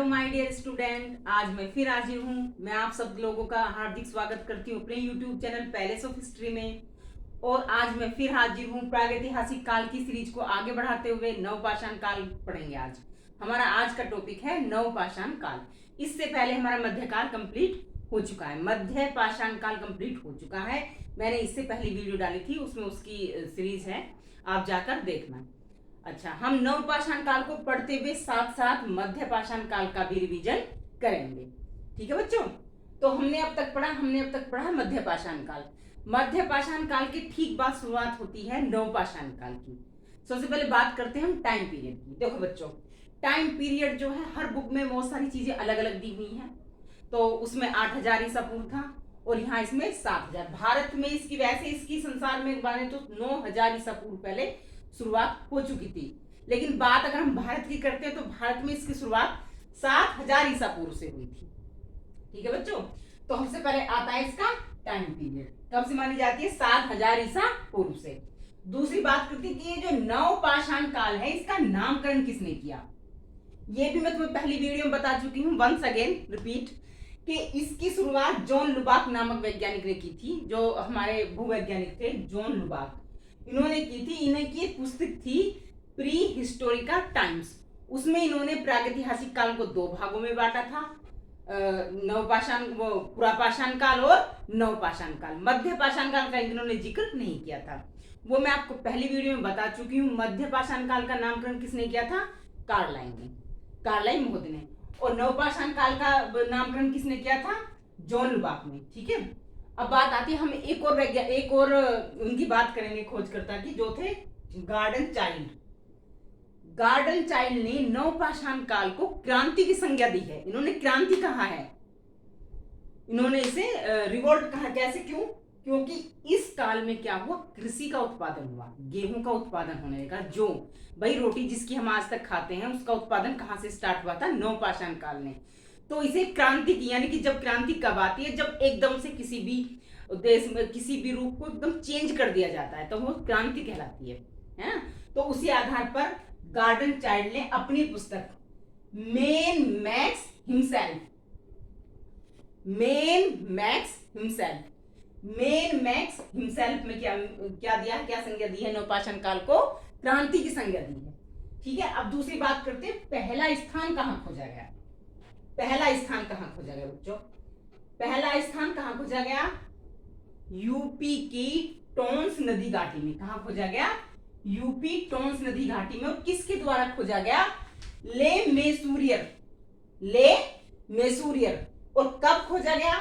My dear student, आज मैं फिर हाजिर हूँ। मैं आप सब लोगों का हार्दिक स्वागत करती हूँ अपने YouTube channel palace of history में। और आज मैं फिर हाजिर हूँ प्रागैतिहासिक काल की सीरीज को आगे बढ़ाते हुए नवपाषाण काल पढ़ेंगे। आज हमारा आज का टॉपिक है नवपाषाण काल। इससे पहले हमारा मध्यकाल कंप्लीट हो चुका है, मध्य पाषाण काल कंप्लीट हो चुका है। मैंने इससे पहली वीडियो डाली थी, उसमें उसकी सीरीज है, आप जाकर देखना। अच्छा, हम नवपाषाण काल को पढ़ते हुए साथ साथ मध्य पाषाण काल का भी रिवीजन करेंगे। ठीक है बच्चों, तो हमने अब तक पढ़ा मध्य पाषाण काल। मध्य पाषाण काल की ठीक बाद शुरुआत होती है नवपाषाण काल की। सबसे पहले बात करते हैं हम टाइम पीरियड की। देखो बच्चों, टाइम पीरियड जो है हर बुक में बहुत सारी चीजें अलग अलग दी हुई हैं। तो उसमें 8000 ईसा पूर्व था और यहाँ इसमें 7000। भारत में इसकी वैसे इसकी संसार में माने तो 9000 ईसा पूर्व पहले शुरुआत हो चुकी थी। लेकिन बात अगर हम भारत की करते हैं तो भारत में इसकी शुरुआत 7000 ईसा पूर्व से हुई थी। ठीक है बच्चों, तो हमसे पहले आता है इसका टाइम पीरियड, कब से मानी जाती है? 7000 ईसा पूर्व से। दूसरी बात करती है कि ये जो नवपाषाण काल है इसका नामकरण किसने किया? ये भी मैं तुम्हें पहली वीडियो में बता चुकी हूँ, वंस अगेन रिपीट, कि इसकी शुरुआत जॉन लुबाक नामक वैज्ञानिक ने की थी, जो हमारे भूवैज्ञानिक थे जॉन लुबाक। इन्होंने की थी, इन्हें की एक पुस्तक थी प्री हिस्टोरिका टाइम्स। उसमें इन्होंने प्रागैतिहासिक काल को दो भागों में बांटा था, नवपाषाण वो पुरापाषाण काल और नवपाषाण काल। मध्य पाषाण काल का इन्होंने जिक्र नहीं किया था, वो मैं आपको पहली वीडियो में बता चुकी हूँ। मध्य पाषाण काल का नामकरण किसने किया था? कार्लाइन ने, कार्लाइन महोदय ने। और नवपाषाण काल का नामकरण किसने किया था? जॉन लुबाक ने। ठीक है, अब बात आती है, हम एक और उनकी बात करेंगे खोजकर्ता की, जो थे गार्डन चाइल्ड। गार्डन चाइल्ड ने नवपाषाण काल को क्रांति की संज्ञा दी है। इन्होंने क्रांति कहा है, इन्होंने इसे रिवोल्ट कहा। कैसे, क्यों? क्योंकि इस काल में क्या हुआ? कृषि का उत्पादन हुआ, गेहूं का उत्पादन होने लगा। जो भाई रोटी जिसकी हम आज तक खाते हैं उसका उत्पादन कहां से स्टार्ट हुआ था? नवपाषाण काल में। तो इसे क्रांति की, यानी कि जब क्रांति कब आती है? जब एकदम से किसी भी देश में किसी भी रूप को एकदम चेंज कर दिया जाता है, तो वो क्रांति कहलाती है ना। तो उसी आधार पर गार्डन चाइल्ड ने अपनी पुस्तक मेन मैक्स हिमसेल्फ में क्या दिया, क्या संज्ञा दी है? नवपाषाण काल को क्रांति की संज्ञा दी है। ठीक है, अब दूसरी बात करते हैं, पहला स्थान कहां खोजा गया? पहला स्थान कहां खोजा गया बच्चों? पहला स्थान कहां खोजा गया? यूपी की टोंस नदी घाटी में। कहां खोजा गया? यूपी टोंस नदी घाटी में। और किसके द्वारा खोजा गया? ले मेसूरियर। और कब खोजा गया?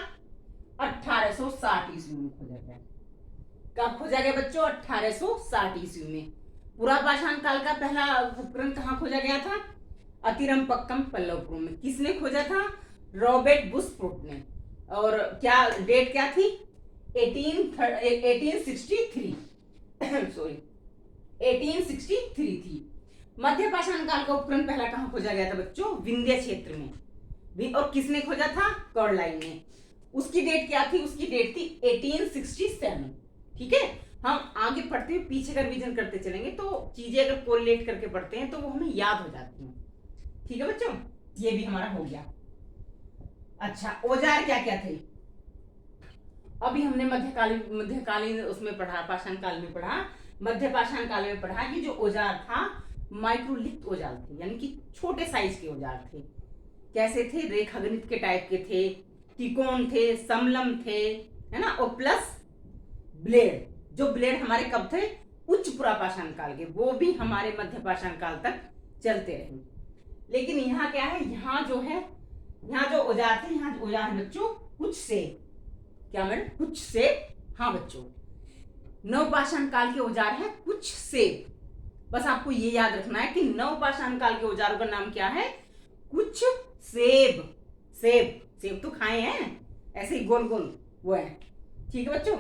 1860 ईस्वी में खोजा गया। कब खोजा गया बच्चों? 1860 ईस्वी में। पुरापाषाण काल का पहला उपकरण कहां खोजा गया था? अतिरम्पक्कम पल्लवपुरम में। किसने खोजा था? रॉबर्ट बुशफोर्ड ने। और क्या डेट क्या थी? 1863 थी। मध्य पाषाण काल का उपकरण पहला कहां खोजा गया था बच्चों? विंध्य क्षेत्र में भी। और किसने खोजा था? कार्लाइन ने। उसकी डेट क्या थी? उसकी डेट थी 1867। ठीक है, हम आगे पढ़ते हुए पीछे का रिवीजन करते चलेंगे, तो चीजें अगर कोरिलेट करके पढ़ते हैं तो वो हमें याद हो जाती हैं। ठीक है बच्चों, ये भी हमारा हो गया। अच्छा, औजार क्या क्या थे? अभी हमने मध्यकालीन उसमें पढ़ा, पाषाण काल में पढ़ा, मध्य पाषाण काल में पढ़ा कि जो औजार था माइक्रोलिथ औजार थे, यानी कि छोटे साइज के औजार थे। कैसे थे? रेखागणित के टाइप के थे, त्रिकोण थे, समलम थे, है ना। और प्लस ब्लेड, जो ब्लेड हमारे कब थे? उच्च पुरापाषाण काल के, वो भी हमारे मध्य पाषाण काल तक चलते रहे। लेकिन यहाँ क्या है? यहाँ जो औजार थे, यहाँ औजार है बच्चों कुछ से। क्या मैडम? कुछ से? हाँ बच्चों, नवपाषाण काल के औजार है कुछ से। बस आपको ये याद रखना है कि नवपाषाण काल के औजारों का नाम क्या है? कुछ सेब। सेब तो खाए हैं, ऐसे ही गोल गोल वो है। ठीक है बच्चों,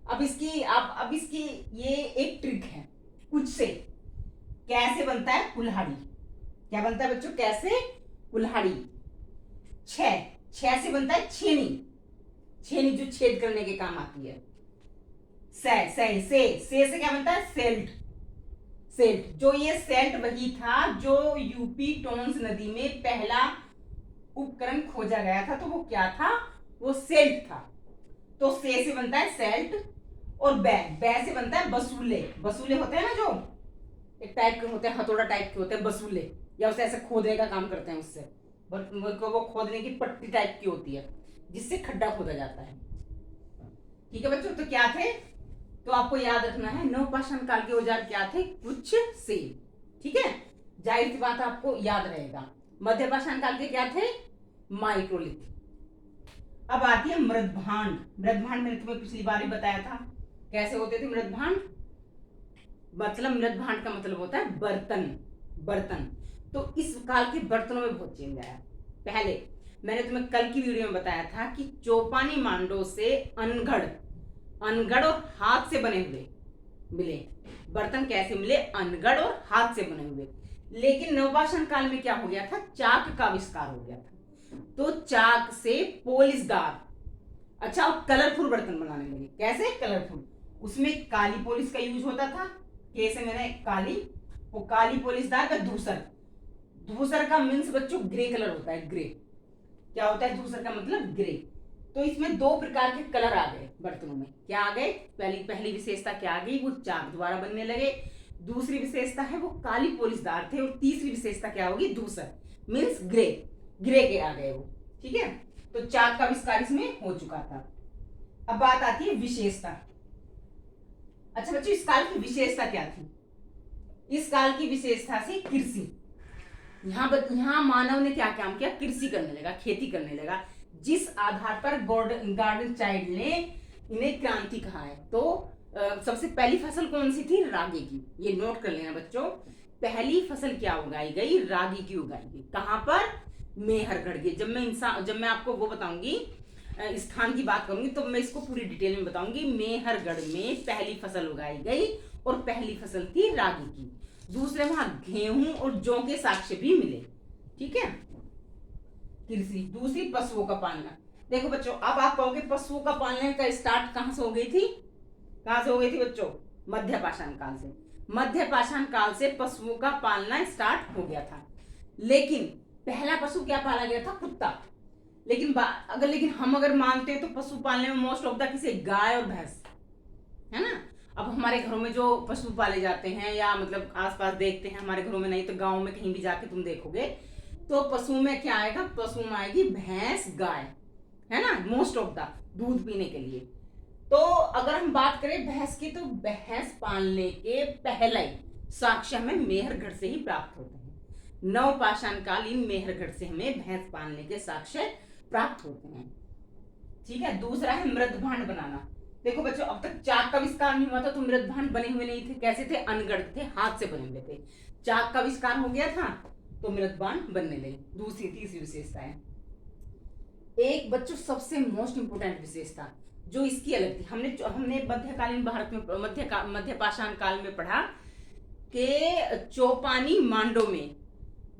अब इसकी ये एक ट्रिक है। कुछ से कैसे बनता है? कुल्हाड़ी। क्या बनता है बच्चों? कैसे? कुल्हाड़ी। छह से बनता है छेनी जो छेद करने के काम आती है। से क्या बनता है? सेल्ट। जो ये सेल्ट वही था जो यूपी टोंस नदी में पहला उपकरण खोजा गया था, तो वो क्या था? वो सेल्ट था। तो से बनता है सेल्ट, और बै से बनता है बसूले। बसूले होते हैं ना, जो एक टाइप के होते हैं, हथौड़ा टाइप के होते हैं बसूले, या उसे ऐसे खोदने का काम करते हैं उससे। वो खोदने की पट्टी टाइप की होती है जिससे खड्डा खोदा जाता है। ठीक है बच्चों, तो क्या थे? तो आपको याद रखना है नवपाषाण काल के औजार क्या थे? कुछ से। ठीक है, जाहिर सी बात आपको याद रहेगा। मध्यपाषाण काल के क्या थे? माइक्रोलिथ। अब आती है मृदभांड। मृदभांड मैंने तुम्हें पिछली बार ही बताया था कैसे होते थे मृदभांड। मतलब मृदभांड का मतलब होता है बर्तन। बर्तन। तो इस काल के बर्तनों में बहुत चेंज आया। पहले मैंने तुम्हें कल की वीडियो में बताया था कि चौपानी मांडो से अनगढ़ और हाथ से बने हुए मिले। बर्तन कैसे मिले? अनगढ़ और हाथ से बने हुए। लेकिन नवपाषाण काल में क्या हो गया था? चाक का आविष्कार हो गया था। तो चाक से पोलिशदार, अच्छा, और कलरफुल बर्तन बनाने लगे। कैसे? कलरफुल। उसमें काली पोलिश का यूज होता था। कैसे? मैंने काली, वो काली पोलिशदार का धूसर। धूसर का मीन्स बच्चों ग्रे कलर होता है। ग्रे क्या होता है? धूसर का मतलब ग्रे। तो इसमें दो प्रकार के कलर आ गए बर्तनों में। क्या आ गए? पहली विशेषता क्या आ गई? वो चाक द्वारा बनने लगे। दूसरी विशेषता है वो काली पोलिशदार थे। और तीसरी विशेषता क्या होगी? धूसर मीन्स ग्रे। ग्रे के आ गए वो। ठीक है, तो चाक का आविष्कार इसमें हो चुका था। अब बात आती है विशेषता। अच्छा बच्चों, इस काल की विशेषता क्या थी? इस काल की विशेषता थी कृषि। यहाँ मानव ने क्या काम किया? कृषि करने लगा, खेती करने लगा, जिस आधार पर गार्डन चाइल्ड ने इन्हें क्रांति कहा है। तो सबसे पहली फसल कौन सी थी? रागी की। ये नोट कर लेना बच्चों, पहली फसल क्या उगाई गई? रागी की उगाई गई। कहां पर? मेहरगढ़ के। जब मैं आपको वो बताऊंगी, स्थान की बात करूंगी, तो मैं इसको पूरी डिटेल में बताऊंगी। मेहरगढ़ में पहली फसल उगाई गई और पहली फसल थी रागी की। दूसरे वहां गेहूं और जौ के साक्ष्य भी मिले। ठीक है, कृषि। दूसरी पशुओं का पालना। देखो बच्चों, अब आप कहोगे पशुओं का पालने का स्टार्ट कहां से हो गई थी? कहां से हो गई थी बच्चों? मध्यपाषाण काल से। मध्यपाषाण काल से पशुओं का पालना स्टार्ट हो गया था। लेकिन पहला पशु क्या पाला गया था? कुत्ता। लेकिन हम अगर मानते हैं तो पशु पालने में मोस्ट ऑफ द किसे? गाय और भैंस, है ना। अब हमारे घरों में जो पशु पाले जाते हैं, या मतलब आसपास देखते हैं, हमारे घरों में नहीं तो गांव में कहीं भी जाके तुम देखोगे, तो पशु में क्या आएगा? पशु में आएगी भैंस, गाय, है ना, मोस्ट ऑफ द दूध पीने के लिए। तो अगर हम बात करें भैंस की, तो भैंस पालने के पहले साक्ष्य हमें मेहरगढ़ से ही प्राप्त होते हैं। नवपाषाण कालीन मेहरगढ़ से हमें भैंस पालने के साक्ष्य प्राप्त होते हैं। ठीक है, दूसरा है मृदभांड बनाना। देखो बच्चों, अब तक चाक का आविष्कार नहीं हुआ था तो मृदभांड बने हुए नहीं थे। कैसे थे? अनगढ़ थे, हाथ से बने हुए थे। चाक का आविष्कार हो गया था तो मृदभांड बनने लगे। तीसरी विशेषता है एक बच्चों सबसे मोस्ट इंपोर्टेंट विशेषता जो इसकी अलग थी। हमने मध्यकालीन भारत में मध्यपाषाण काल में पढ़ा कि चौपानी मांडो में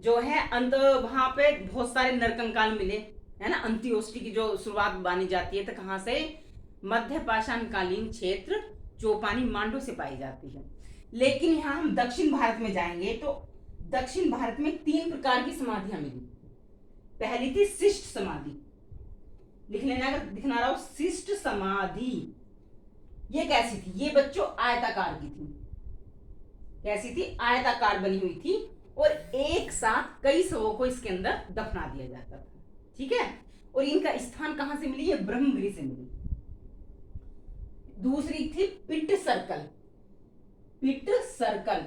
जो है वहां पे बहुत सारे नरकंकाल मिले, है ना। अंत्योष्टि की जो शुरुआत मानी जाती है तो कहां से? मध्यपाषाण कालीन क्षेत्र चौपानी मांडो से पाई जाती है। लेकिन यहाँ हम दक्षिण भारत में जाएंगे तो दक्षिण भारत में 3 प्रकार की समाधियां मिली। पहली थी शिष्ट समाधि। लिख लेना अगर दिखना रहा हो, शिष्ट समाधि। ये कैसी थी? ये बच्चों आयताकार की थी। कैसी थी? आयताकार बनी हुई थी और एक साथ कई शवों को इसके अंदर दफना दिया जाता था। ठीक है, और इनका स्थान कहां से मिली? ये ब्रह्मगिरी से मिली। दूसरी थी पिट सर्कल। पिट सर्कल,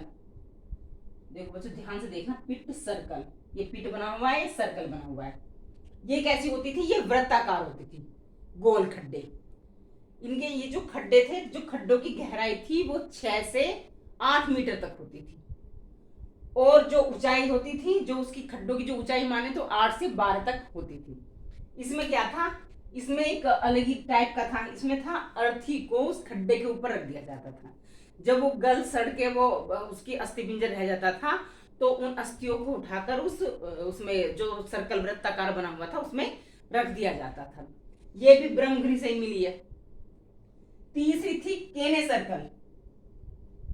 देखो बच्चों ध्यान से देखना, पिट सर्कल। ये पिट बना हुआ है, सर्कल बना हुआ है। ये कैसी होती थी? ये वृत्ताकार होती थी, गोल खड्डे। इनके ये जो खड्डे थे, जो खड्डों की गहराई थी वो 6 से 8 मीटर तक होती थी। और जो ऊंचाई होती थी, जो उसकी खड्डों की जो ऊंचाई माने तो 8 से 12 तक होती थी। इसमें क्या था? इसमें एक अलग ही टाइप का था। इसमें था अर्थी को उस खड्डे के ऊपर रख दिया जाता था। जब वो गल सड़ के वो उसकी अस्थि पिंजर रह जाता था तो उन अस्थियों को उठाकर उसमें जो सर्कल वृत्ताकार बना हुआ था उसमें रख दिया जाता था। ये भी ब्रह्मगिरी से ही मिली है। तीसरी थी केने सर्कल।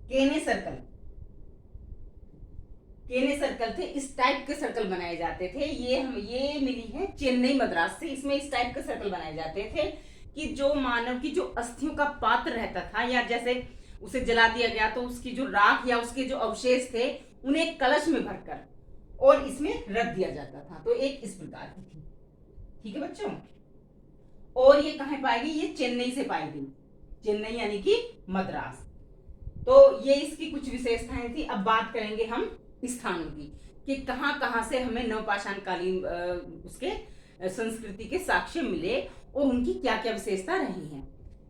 केने सर्कल, केने सर्कल थे, इस टाइप के सर्कल बनाए जाते थे। ये मिली है चेन्नई मद्रास से। इसमें इस टाइप के सर्कल बनाए जाते थे कि जो मानव की जो अस्थियों का पात्र रहता था, या जैसे उसे जला दिया गया तो उसकी जो राख या उसके जो अवशेष थे उन्हें कलश में भरकर और इसमें रख दिया जाता था। तो एक इस प्रकार की थी। ठीक है बच्चों, और ये कहाँ पाई गई? ये चेन्नई से पाई गई, चेन्नई यानी कि मद्रास। तो ये इसकी कुछ विशेषताएं थी। अब बात करेंगे हम स्थानों की कि कहाँ कहाँ से हमें नवपाषाण कालीन उसके संस्कृति के साक्ष्य मिले और उनकी क्या क्या विशेषता रही हैं।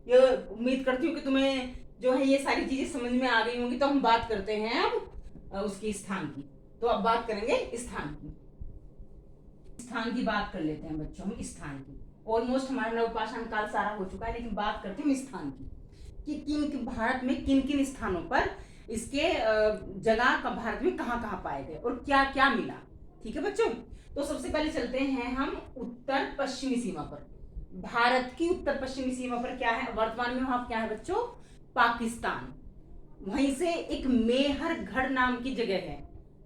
ये उम्मीद करती हूँ कि तुम्हें जो है ये सारी चीजें समझ में आ गई होंगी। तो हम बात करते हैं अब उसकी स्थान की। तो अब बात करेंगे स्थान की। स्थान की बात कर लेते हैं बच्चों हम स्थान की। ऑलमोस्ट हमारा नवपाषाण काल सारा हो चुका है, लेकिन बात करते हैं स्थान की कि भारत में किन किन स्थानों पर इसके जगह का भारत में कहाँ कहाँ पाए गए और क्या क्या मिला। ठीक है बच्चों, तो सबसे पहले चलते हैं हम उत्तर पश्चिमी सीमा पर। भारत की उत्तर पश्चिमी सीमा पर क्या है वर्तमान में? वहां क्या है बच्चों? पाकिस्तान। वहीं से एक मेहरगढ़ नाम की जगह है,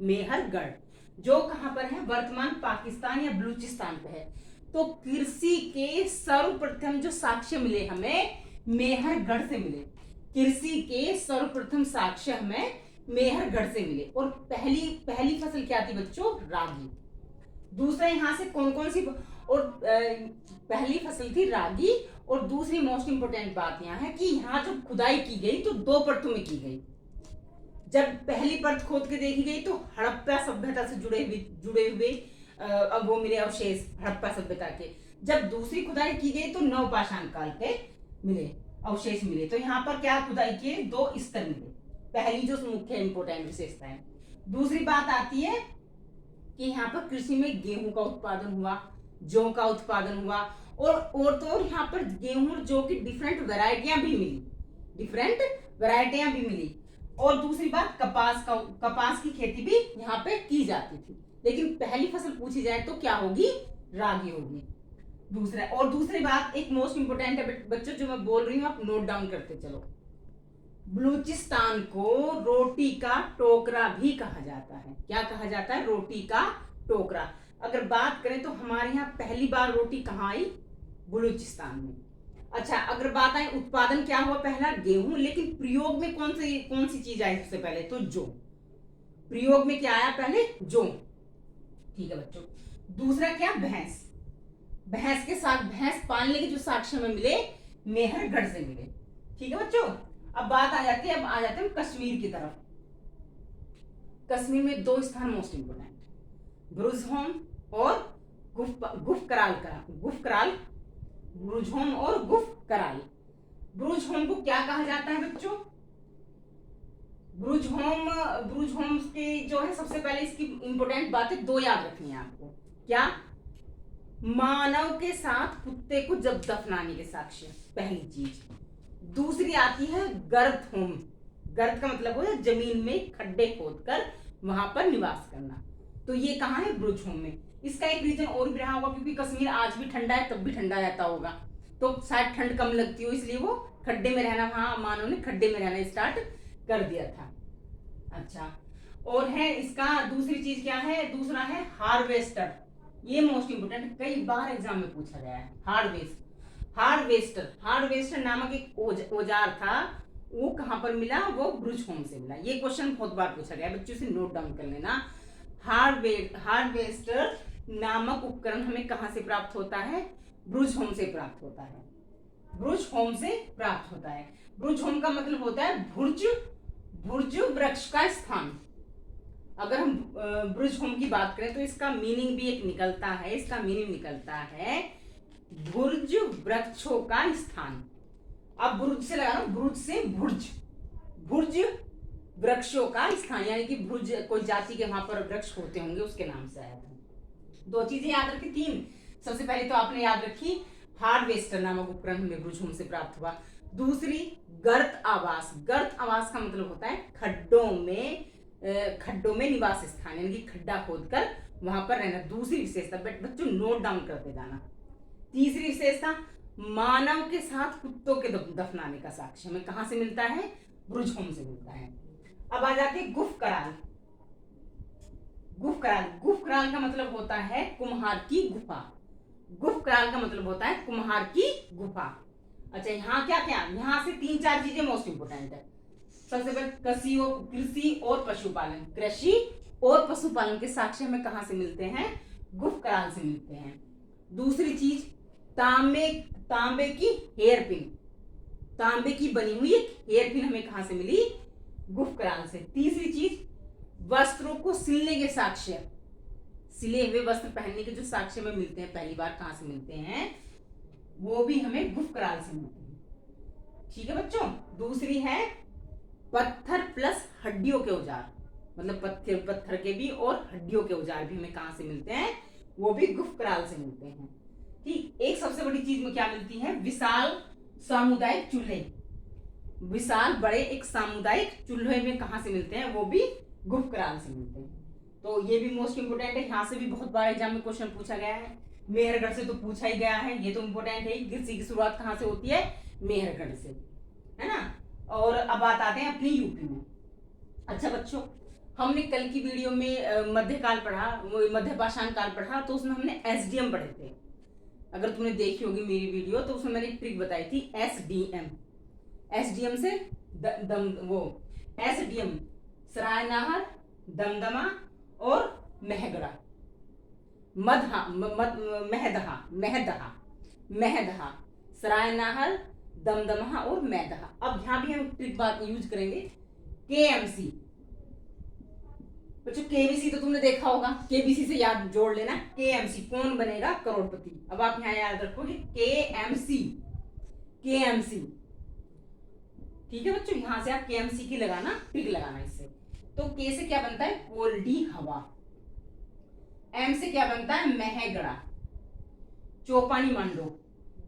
मेहरगढ़, जो कहां पर है? वर्तमान पाकिस्तान या बलूचिस्तान पे है। तो कृषि के सर्वप्रथम जो साक्ष्य मिले हमें मेहरगढ़ से मिले। कृषि के सर्वप्रथम साक्ष्य हमें मेहरगढ़ से मिले। और पहली फसल क्या थी बच्चों? रागी। दूसरा यहाँ से कौन कौन सी और पहली फसल थी रागी। और दूसरी मोस्ट इंपोर्टेंट बात यहाँ है कि यहाँ जो खुदाई की गई तो 2 परतों में की गई। जब पहली परत खोद के देखी गई तो हड़प्पा सभ्यता से जुड़े हुए अब वो मिले अवशेष हड़प्पा सभ्यता के। जब दूसरी खुदाई की गई तो नवपाषाण काल के मिले अवशेष मिले। तो यहाँ पर क्या खुदाई किए? 2 स्तर मिले। पहली जो मुख्य इंपोर्टेंट विशेषता है। दूसरी बात आती है कि यहाँ पर कृषि में गेहूं का उत्पादन हुआ, जौ का उत्पादन हुआ और तो और यहाँ पर गेहूं जौ की डिफरेंट वैरायटियां भी मिली। और दूसरी बात कपास की खेती भी यहाँ पे की जाती थी। लेकिन पहली फसल पूछी जाए तो क्या होगी? रागी होगी। दूसरी बात एक मोस्ट इंपोर्टेंट है बच्चों जो मैं बोल रही हूँ, आप नोट डाउन करते चलो। बलूचिस्तान को रोटी का टोकरा भी कहा जाता है। क्या कहा जाता है? रोटी का टोकरा। अगर बात करें तो हमारे यहाँ पहली बार रोटी कहाँ आई? बलूचिस्तान में। अच्छा, अगर बात आए उत्पादन क्या हुआ? पहला गेहूं, लेकिन प्रयोग में कौन सी चीज आई सबसे पहले? तो जौ। प्रयोग में क्या आया पहले? जौ। ठीक है बच्चों। दूसरा क्या? भैंस। भैंस पालने के जो साक्ष्य में मिले मेहरगढ़ से मिले। ठीक है बच्चों। अब जाते हैं कश्मीर की तरफ। कश्मीर में 2 स्थान मोस्ट इंपोर्टेंट, ब्रुजहोम और गुफकराल। ब्रुजहोम और गुफकराल। ब्रुजहोम को क्या कहा जाता है बच्चों? ब्रुजहोम के जो है सबसे पहले इसकी इंपोर्टेंट बातें 2 याद रखनी है आपको। क्या? मानव के साथ कुत्ते को जब दफनाने के साक्ष्य, पहली चीज। दूसरी आती है गर्द होम। गर्द का मतलब हो जमीन में खड्डे खोदकर वहां पर निवास करना। तो ये कहाँ है? ब्रुजहोम में। इसका एक रीजन और भी रहा होगा क्योंकि कश्मीर आज भी ठंडा है, तब भी ठंडा रहता होगा, तो शायद ठंड कम लगती हो, इसलिए वो खड्डे में रहना, वहां मानव ने खड्डे में रहना स्टार्ट कर दिया था। अच्छा, और है इसका दूसरी चीज क्या है? दूसरा है हार्वेस्टर। ये मोस्ट इंपोर्टेंट, कई बार एग्जाम में पूछा गया है। हार्वेस्टर नामक एक औजार था, वो कहां पर मिला? वो ब्रुजहोम से मिला। ये क्वेश्चन बहुत बार पूछा गया है, बच्चों से नोट डाउन कर लेना। हार्वेस्टर नामक उपकरण हमें कहां से प्राप्त होता है? ब्रुजहोम से प्राप्त होता है। ब्रुजहोम का मतलब होता है भुर्ज वृक्ष का स्थान। अगर हम ब्रुजहोम की बात करें तो इसका मीनिंग भी एक निकलता है भुर्ज वृक्षों का स्थान। अब बुर्ज से लगा, बुर्ज से भुर्ज वृक्षों का स्थान, यानी कि भुर्ज कोई जाति के वहां पर वृक्ष होते होंगे, उसके नाम से आया था। 2 चीजें याद रखी, 3। सबसे पहले तो आपने याद रखी हार्वेस्टर नामक उपकरण हमें ब्रुजहोम से प्राप्त हुआ। दूसरी गर्त आवास का मतलब होता है खड्डों में निवास स्थान, यानी कि खड्डा खोदकर वहां पर रहना। दूसरी विशेषता बच्चों नोट डाउन करते जाना। तीसरी विशेषता मानव के साथ कुत्तों के दफनाने का साक्ष्य हमें कहां से मिलता है? ब्रुजहोम से मिलता है। अब आ जाते हैं गुफकराल। गुफकराल, गुफकराल का मतलब होता है कुम्हार की गुफा। गुफकराल का मतलब होता है कुम्हार की गुफा। अच्छा, यहाँ क्या क्या, यहाँ से 3-4 चीजें मोस्ट इंपोर्टेंट है। सबसे पहले कृषि और पशुपालन, कृषि और पशुपालन के साक्ष्य हमें कहाँ से मिलते हैं? गुफकराल से मिलते हैं। दूसरी चीज, तांबे की हेयर पिन, तांबे की बनी हुई एक हेयर पिन हमें कहां से मिली? गुफकराल से। तीसरी चीज, वस्त्रों को सिलने के साक्ष्य, सिले हुए वस्त्र पहनने के जो साक्ष्य में मिलते हैं पहली बार कहां से मिलते हैं? वो भी हमें गुफकराल से मिलते हैं। ठीक है बच्चों। दूसरी है पत्थर प्लस हड्डियों के औजार, मतलब पत्थर के भी और हड्डियों के औजार भी हमें कहां से मिलते हैं? वो भी गुफकराल से मिलते हैं। ठीक, एक सबसे बड़ी चीज में क्या मिलती है? विशाल सामुदायिक चूल्हे, विशाल बड़े एक सामुदायिक चूल्हे में कहां से मिलते हैं? वो भी गुफकराल से मिलते हैं। तो ये भी मोस्ट इंपोर्टेंट है, यहाँ से भी बहुत बार एग्जाम में क्वेश्चन पूछा गया है। मेहरगढ़ से तो पूछा ही गया है, ये तो इंपोर्टेंट है। कृषि की शुरुआत कहाँ से होती है? मेहरगढ़ से, है ना। और अब बात आते हैं अपनी यूपी में। अच्छा बच्चों, हमने कल की वीडियो में मध्यकाल पढ़ा, मध्य पाषाण काल पढ़ा, तो उसमें हमने एसडीएम पढ़े थे। अगर तुमने देखी होगी मेरी वीडियो तो उसमें मैंने एक ट्रिक बताई थी, एसडीएम। एसडीएम से एसडीएम सरायनाहर, दमदमा और महगड़ा, महदहा, सरायनाहर, दमदमा और मैदहा। अब यहाँ भी हम ट्रिक बात यूज करेंगे, केएमसी। बच्चों केबीसी तो तुमने देखा होगा, केबीसी से याद जोड़ लेना, केएमसी कौन बनेगा करोड़पति। अब आप यहाँ याद रखोगे केएमसी, केएमसी। ठीक है बच्चों, यहां से आप केएमसी की लगाना, ट्रिक लगाना इससे। तो के से क्या बनता है? कोल्डी हवा। एम से क्या बनता है? महगड़ा, चौपानी मांडो।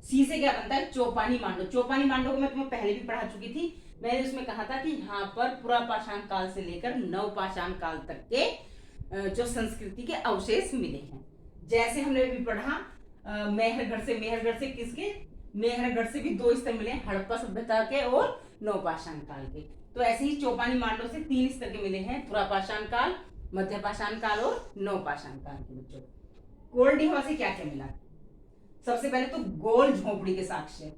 सी से क्या बनता है? चौपानी मांडो। चौपानी मांडो को मैं तुम्हें पहले भी पढ़ा चुकी थी। मैंने उसमें कहा था कि यहाँ पर पुरापाषाण काल से लेकर नवपाषाण काल तक के जो संस्कृति के अवशेष मिले हैं। जैसे हमने भी पढ़ा मेहरगढ़ से किसके? मेहरगढ़ से भी 2 स्तर मिले, हड़प्पा सभ्यता के और नवपाषाण काल के। तो ऐसे ही चौपानी मांडो से 3 स्तर के मिले हैं, पुरापाषाण काल, मध्यपाषाण काल और नवपाषाण काल के। बच्चों कोल्डी हवा से क्या क्या मिला? सबसे पहले तो गोल झोपड़ी के साक्ष्य,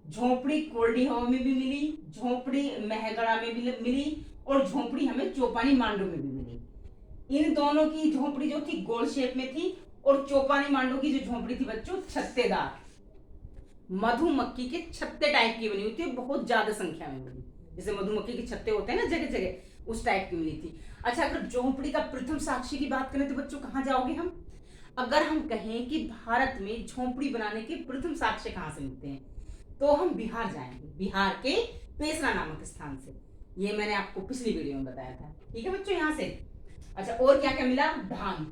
झोपड़ी कोल्डी हवा में भी मिली, झोपड़ी महगड़ा में भी मिली और झोपड़ी हमें चौपानी मांडो में भी मिली। इन दोनों की झोपड़ी जो थी गोल शेप में थी और चौपानी मांडो की जो झोपड़ी थी बच्चों छत्तेदार, मधुमक्खी के छत्ते टाइप की बनी हुई थी, बहुत ज्यादा संख्या में बनी, जैसे मधुमक्खी के छत्ते होते हैं ना जगह जगह, उस टाइप की मिली थी। अच्छा, अगर झोपड़ी का प्रथम साक्षी की बात करें तो बच्चों कहाँ जाओगे हम? अगर हम कहें कि भारत में झोपड़ी बनाने के प्रथम साक्ष्य कहाँ से मिलते हैं तो हम बिहार जाएंगे, बिहार के पेसरा नामक स्थान से। ये मैंने आपको पिछली वीडियो में बताया था। ठीक है बच्चों, यहाँ से। अच्छा, और क्या क्या मिला? धान,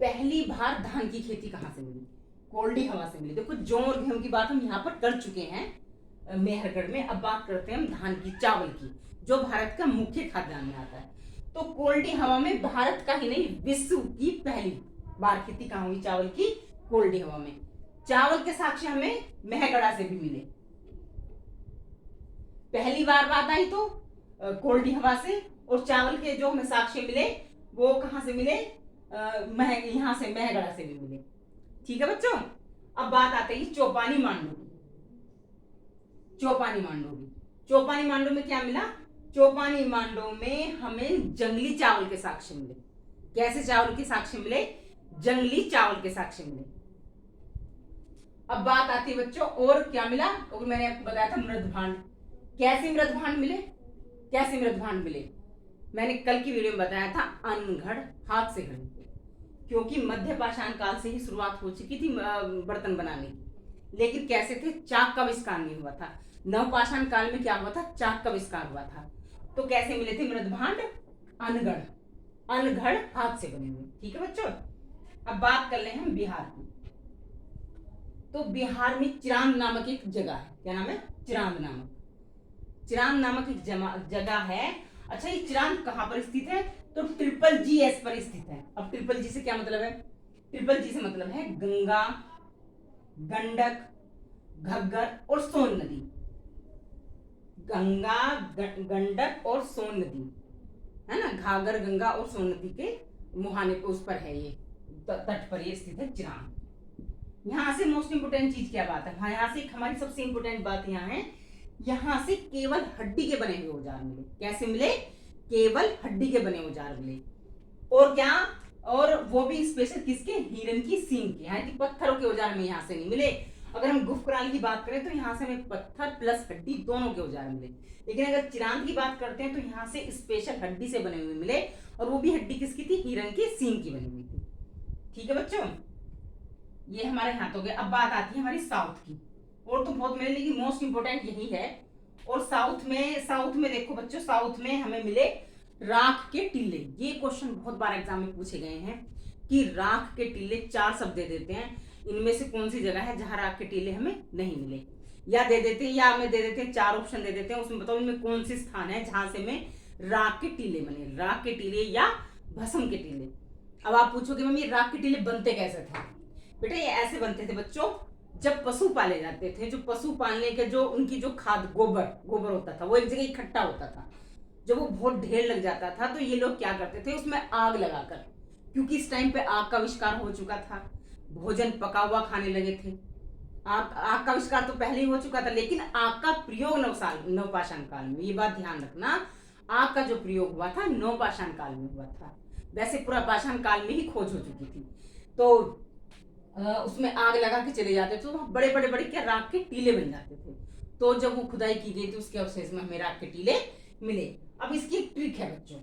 पहली बार धान की खेती कहाँ से मिली? कोल्डी हवा से मिली। देखो जौ और गेहूं की बात हम यहाँ पर कर चुके हैं मेहरगढ़ में। अब बात करते हैं हम धान की, चावल की, जो भारत का मुख्य खाद्यान्न में आता है। तो कोल्डी हवा में भारत का ही नहीं विश्व की पहली बार खेती कहाँ हुई चावल की? कोल्डी हवा में। चावल के साक्ष्य हमें महगढ़ा से भी मिले। पहली बार बात आई तो कोल्डी हवा से, और चावल के जो हमें साक्ष्य मिले वो कहां से मिले? यहां से महगढ़ा से भी मिले। ठीक है बच्चों, अब बात आती है चौपानी मांडो की। चौपानी मांडो में क्या मिला? चौपानी मांडो में हमें जंगली चावल के साक्ष्य मिले। कैसे चावल के साक्ष्य मिले? जंगली चावल के साक्ष्य मिले। अब बात आती है बच्चों और क्या मिला? और मैंने आपको बताया था मृदभांड। कैसे मृदभांड मिले? मैंने कल की वीडियो में बताया था अनघड़, हाथ से घड़े, क्योंकि मध्य पाषाण काल से ही शुरुआत हो चुकी थी बर्तन बनाने की, लेकिन कैसे थे? चाक का आविष्कार नहीं हुआ था। नवपाषाण काल में क्या हुआ था? चाक का आविष्कार हुआ था। तो कैसे मिले थे मृदभांड? अनघड़ हाथ से बने हुए। ठीक है बच्चों, अब बात कर ले हम बिहार की। तो बिहार में चिरांद नामक एक जगह है। क्या नाम है? चिरांद नामक एक जगह है। अच्छा, ये चिरांद कहां पर स्थित है? तो ट्रिपल जी एस पर स्थित है। अब ट्रिपल जी से क्या मतलब है? ट्रिपल जी से मतलब है गंगा, गंडक, घग्गर और सोन नदी। गंगा, गंडक और सोन नदी, है ना, घाघर, गंगा और सोननदी के मुहाने पे उस पर है, ये तट पर ये स्थित है चिरांद। यहाँ से मोस्ट इंपोर्टेंट चीज क्या बात है, हाँ यहाँ से हमारी सबसे इंपोर्टेंट बात यहाँ है, यहाँ से केवल हड्डी के बने हुए औजार मिले। कैसे मिले? केवल हड्डी के बने औजार मिले। और क्या? और वो भी स्पेशल किसके? हिरन की सींग के, यानी कि पत्थरों के औजार में यहाँ से नहीं मिले। अगर हम गुफ कराल की बात करें तो यहाँ से हमें पत्थर प्लस हड्डी दोनों के औजार मिले। लेकिन अगर चिरांद की बात करते हैं तो यहाँ से स्पेशल हड्डी से बने हुए मिले, और वो भी हड्डी किसकी थी? हिरन की सींग की बनी हुई थी। ठीक है बच्चों, ये हमारे हाथ हो गए। अब बात आती है हमारी साउथ की, और तो बहुत मिले लेकिन मोस्ट इंपोर्टेंट यही है। और साउथ में देखो बच्चों, साउथ में हमें मिले राख के टीले। ये क्वेश्चन बहुत बार एग्जाम में पूछे गए हैं कि राख के टीले, 4 शब्द दे देते हैं, इनमें से कौन सी जगह है जहां राख के टीले हमें नहीं मिले, या दे देते हैं, या हमें दे देते हैं 4 ऑप्शन दे देते हैं, उसमें बताओ इनमें कौन सी स्थान है जहां से हमें राख के टीले बने, राख के टीले या भस्म के टीले। अब आप पूछोगे मम्मी राख के टीले बनते कैसे थे? बेटा ये ऐसे बनते थे बच्चों, जब पशु पाले जाते थे, जो पशु पालने के जो उनकी जो खाद गोबर होता था वो एक जगह इकट्ठा होता था, जब वो बहुत ढेर लग जाता था तो ये लोग क्या करते थे, उसमें आग लगाकर, क्योंकि इस टाइम पे आग का आविष्कार हो चुका था, भोजन पका हुआ खाने लगे थे। आग का आविष्कार तो पहले ही हो चुका था, लेकिन आग का प्रयोग नवपाषाण काल में, ये बात ध्यान रखना, आग का जो प्रयोग हुआ था नवपाषाण काल में हुआ था। वैसे पूरा पाषाण काल में ही खोज हो चुकी थी, तो उसमें आग लगा के चले जाते थे, तो बड़े बड़े क्या राख के टीले बन जाते थे। तो जब वो खुदाई की गई थी उसके अवशेष में हमें राख के टीले मिले। अब इसकी एक ट्रिक है बच्चों,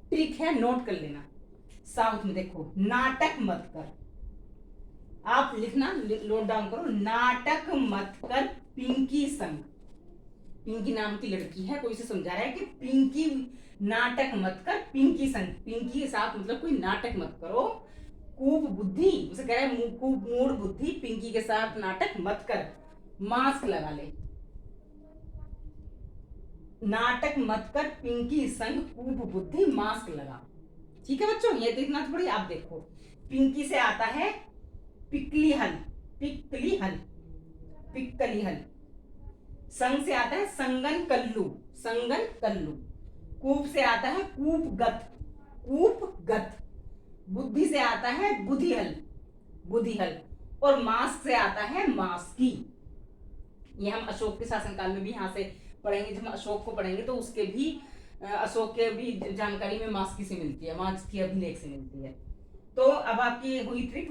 ट्रिक है, नोट कर लेना। साउथ में देखो, नाटक मत कर, आप लिखना, नोट डाउन करो, नाटक मत कर पिंकी संग। पिंकी नाम की लड़की है, कोई से समझा रहा है कि पिंकी नाटक मत कर पिंकी संग, पिंकी के साथ मतलब कोई नाटक मत करो। कूप बुद्धि, उसे कह रहा है कूप मूड बुद्धि, पिंकी के साथ नाटक मत कर, मास्क लगा ले। नाटक मत कर पिंकी संग, कूप बुद्धि, मास्क लगा। ठीक है बच्चों, ये देखना थोड़ी। आप देखो, पिंकी से आता है पिकली हल, पिकली हल, पिकली हल। संग से आता है संगन कल्लू, संगन कल्लू। कूप से आता है कूपगत, कूपगत। बुद्धि से आता है बुधिहल, बुधिहल। और मास्क से आता है मास्की। ये हम अशोक के शासनकाल में भी यहाँ से पढ़ेंगे, जब हम अशोक को पढ़ेंगे तो उसके भी अशोक के भी जानकारी में मास्की से मिलती है, मास्की अभिलेख से मिलती है। तो अब आपकी हुई ट्रिक,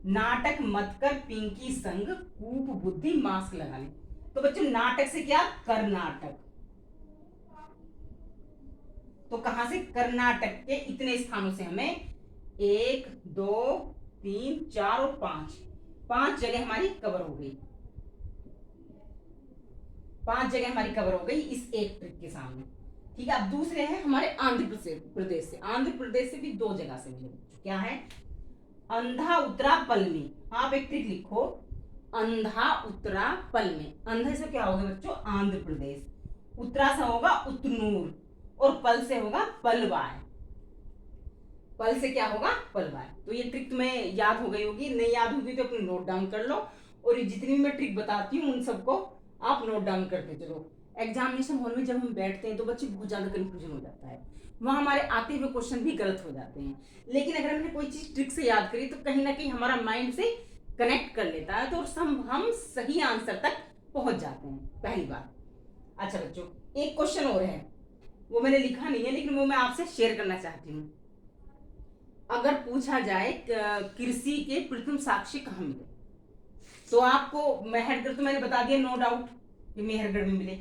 नाटक मत कर पिंकी संग, कूप बुद्धि, मास्क लगा ले। तो बच्चों नाटक से क्या? कर्नाटक। तो कहां से? कर्नाटक के इतने स्थानों से हमें 1 2 3 4 और 5 जगह हमारी कवर हो गई, 5 जगह हमारी कवर हो गई इस एक ट्रिक के सामने। ठीक है, अब दूसरे हैं हमारे आंध्र प्रदेश से। आंध्र प्रदेश से भी 2 जगह से मिले। क्या है? अंधा उतरा पल में। आप एक ट्रिक लिखो, अंधा उतरा पल में। अंधे से क्या होगा बच्चों? आंध्र प्रदेश। उतरा से होगा उतनूर, और पल से होगा पलवाय। पल से क्या होगा? पलवाय। तो ये ट्रिक तुम्हें याद हो गई होगी, नहीं याद होगी तो अपनी नोट डाउन कर लो, और ये जितनी भी मैं ट्रिक बताती हूँ उन सबको आप नोट डाउन करते चलो। एग्जामिनेशन हॉल में जब हम बैठते हैं तो बच्चे बहुत ज्यादा कंफ्यूजन हो जाता है, वहां हमारे आते हुए क्वेश्चन भी गलत हो जाते हैं। लेकिन अगर हमने कोई चीज ट्रिक से याद करी तो कहीं ना कहीं हमारा माइंड से कनेक्ट कर लेता है, तो हम सही आंसर तक पहुंच जाते हैं, पहली बात। अच्छा बच्चों, एक क्वेश्चन और है, वो मैंने लिखा नहीं है लेकिन वो मैं आपसे शेयर करना चाहती हूँ। अगर पूछा जाए कृषि के प्रथम साक्ष्य कहाँ मिले, तो आपको मेहरगढ़ तो मैंने बता दिया, नो डाउट कि मेहरगढ़ में मिले।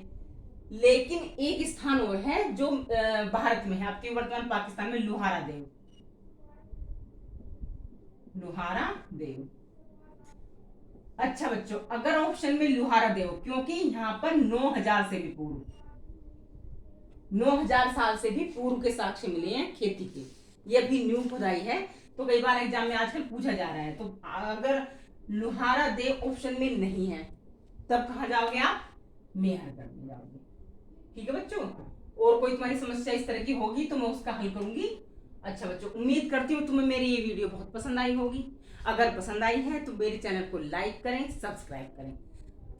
लेकिन एक स्थान और है जो भारत में है, आपके वर्तमान पाकिस्तान में, लुहारा देव। लुहारा देव। अच्छा बच्चों, अगर ऑप्शन में लुहारा देव, क्योंकि यहाँ पर 9000 से भी पूर्व, 9000 साल से भी पूर्व के साक्ष्य मिले हैं खेती के। ये भी न्यू खुदाई है, तो कई बार एग्जाम में आजकल पूछा जा रहा है। तो अगर लुहारा देव ऑप्शन में नहीं है तब कहां जाओगे आप? मेहरगढ़ में जाओगे। ठीक है बच्चों, और कोई तुम्हारी समस्या इस तरह की होगी तो मैं उसका हल करूंगी। अच्छा बच्चों, उम्मीद करती हूँ तुम्हें मेरी ये वीडियो बहुत पसंद आई होगी। अगर पसंद आई है तो मेरे चैनल को लाइक करें, सब्सक्राइब करें।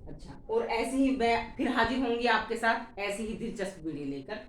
अच्छा, और ऐसे ही मैं फिर हाजिर होंगी आपके साथ ऐसी ही दिलचस्प वीडियो लेकर।